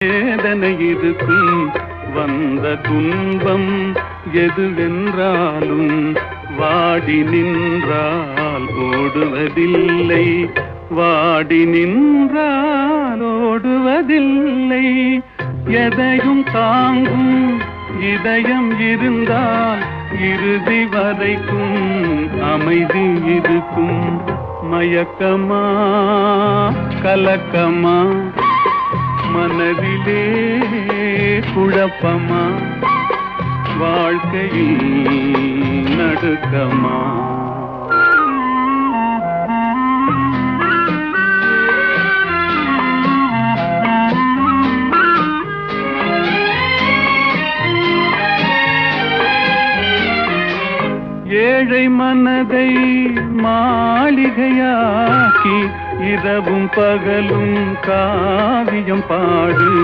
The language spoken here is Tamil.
வேதனை இருக்கும் வந்த துன்பம் எதுவென்றாலும் வாடி நின்றால் ஓடுவதில்லை, வாடி நின்றால் ஓடுவதில்லை. எதையும் தாங்கும் இதயம் இருந்தால் இறுதி வரைக்கும் அமைதி இருக்கும். மயக்கமா கலக்கமா மனதிலே குழப்பமா வாழ்க்கையில் நடுக்கமா. ஏழை மனதை மாளிகையாக்கி இரவும் பகலும் காவியம் பாடு.